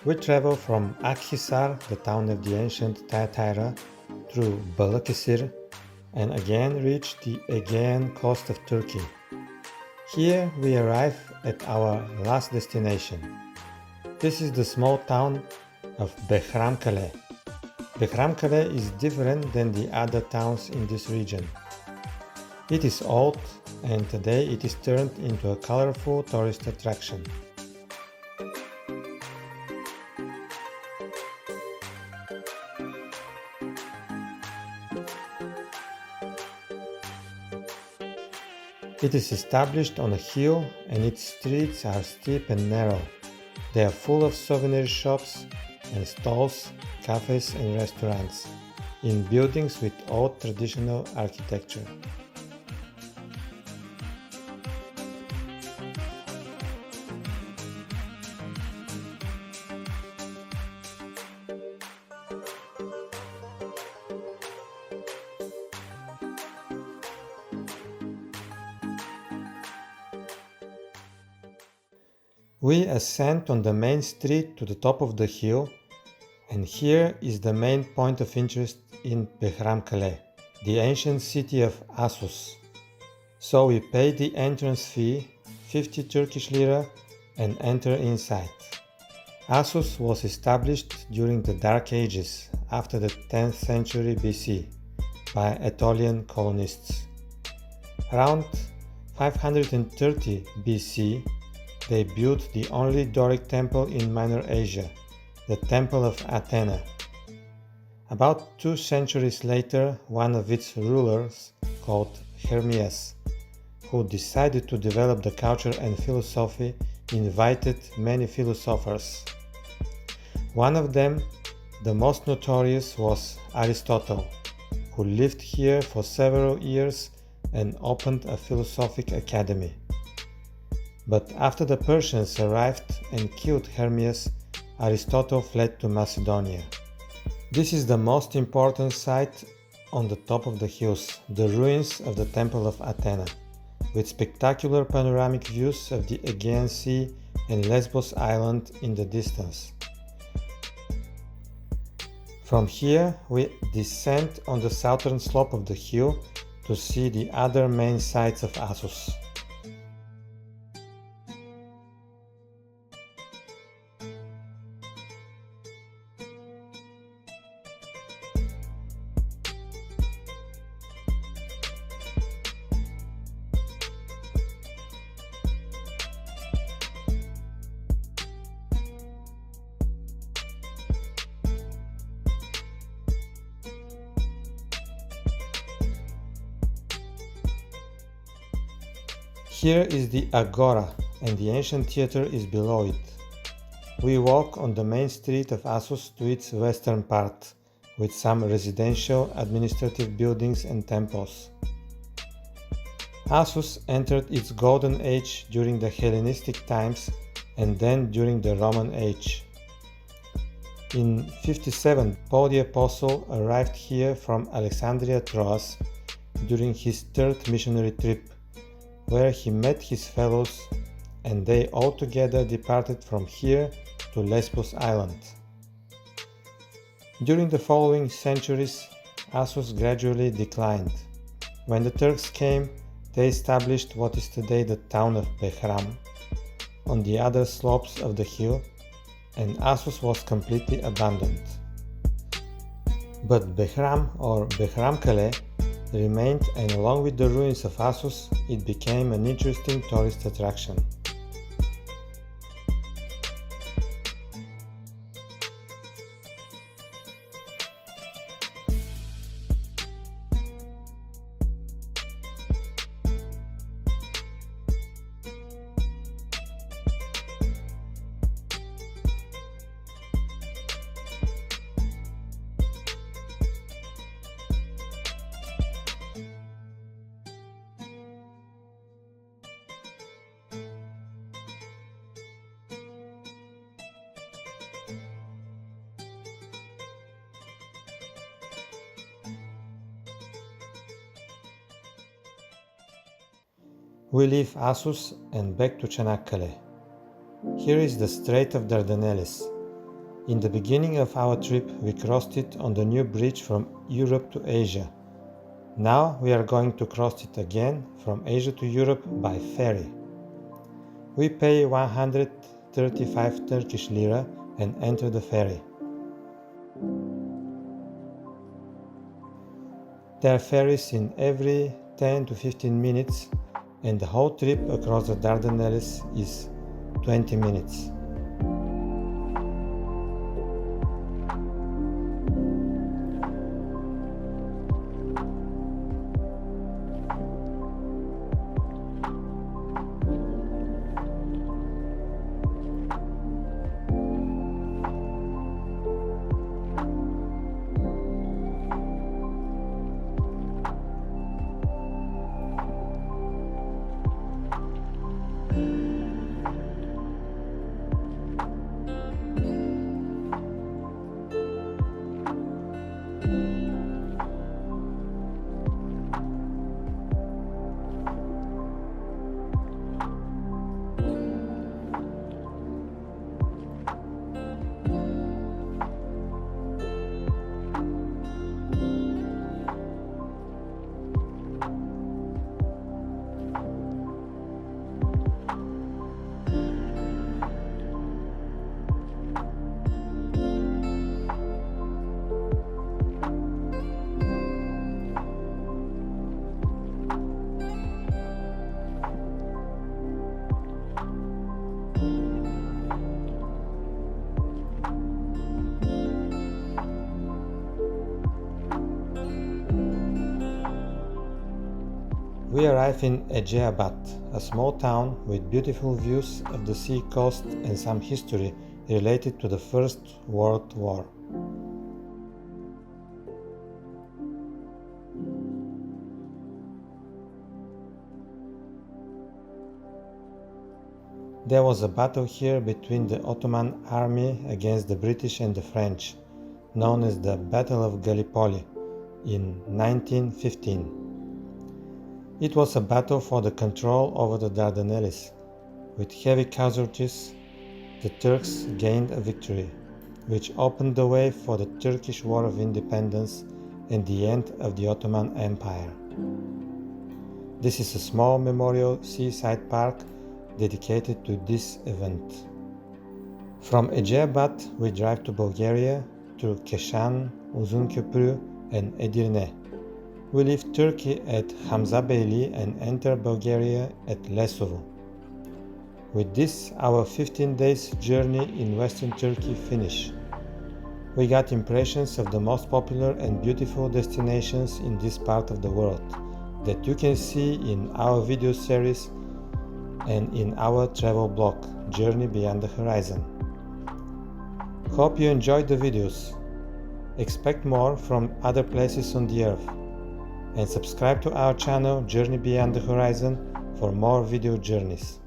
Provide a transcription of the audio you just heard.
We travel from Akhisar, the town of the ancient Thyatira, through Balıkesir and again reach the Aegean coast of Turkey. Here we arrive at our last destination. This is the small town of Behramkale. Behramkale is different than the other towns in this region. It is old and today it is turned into a colorful tourist attraction. It is established on a hill and its streets are steep and narrow. They are full of souvenir shops and stalls, cafes and restaurants, in buildings with old traditional architecture. We ascend on the main street to the top of the hill, and here is the main point of interest in Behramkale, the ancient city of Assos. So we pay the entrance fee, 50 Turkish lira, and enter inside. Assos was established during the Dark Ages, after the 10th century BC, by Aetolian colonists. Around 530 BC, they built the only Doric temple in Minor Asia, the Temple of Athena. About 2 centuries later, one of its rulers, called Hermias, who decided to develop the culture and philosophy, invited many philosophers. One of them, the most notorious, was Aristotle, who lived here for several years and opened a philosophic academy. But after the Persians arrived and killed Hermias, Aristotle fled to Macedonia. This is the most important site on the top of the hills, the ruins of the Temple of Athena, with spectacular panoramic views of the Aegean Sea and Lesbos Island in the distance. From here, we descend on the southern slope of the hill to see the other main sites of Assos. Here is the Agora, and the ancient theater is below it. We walk on the main street of Assos to its western part, with some residential, administrative buildings and temples. Assos entered its golden age during the Hellenistic times and then during the Roman age. In 57, Paul the Apostle arrived here from Alexandria Troas during his third missionary trip, where he met his fellows, and they all together departed from here to Lesbos Island. During the following centuries, Assos gradually declined. When the Turks came, they established what is today the town of Behram on the other slopes of the hill, and Assos was completely abandoned. But Behram, or Behramkale, remained, and along with the ruins of Assos, it became an interesting tourist attraction. We leave Assos and back to Çanakkale. Here is the Strait of Dardanelles. In the beginning of our trip, we crossed it on the new bridge from Europe to Asia. Now we are going to cross it again from Asia to Europe by ferry. We pay 135 Turkish lira and enter the ferry. There are ferries in every 10 to 15 minutes, and the whole trip across the Dardanelles is 20 minutes. We arrive in Aegean, a small town with beautiful views of the sea coast and some history related to the First World War. There was a battle here between the Ottoman army against the British and the French, known as the Battle of Gallipoli, in 1915. It was a battle for the control over the Dardanelles. With heavy casualties, the Turks gained a victory, which opened the way for the Turkish War of Independence and the end of the Ottoman Empire. This is a small memorial seaside park dedicated to this event. From Aegean, we drive to Bulgaria through Keşan, Uzunköprü, and Edirne. We leave Turkey at Hamzabeyli and enter Bulgaria at Lesovo. With this, our 15 days journey in western Turkey finish. We got impressions of the most popular and beautiful destinations in this part of the world that you can see in our video series and in our travel blog, Journey Beyond the Horizon. Hope you enjoyed the videos. Expect more from other places on the earth. And subscribe to our channel Journey Beyond the Horizon for more video journeys.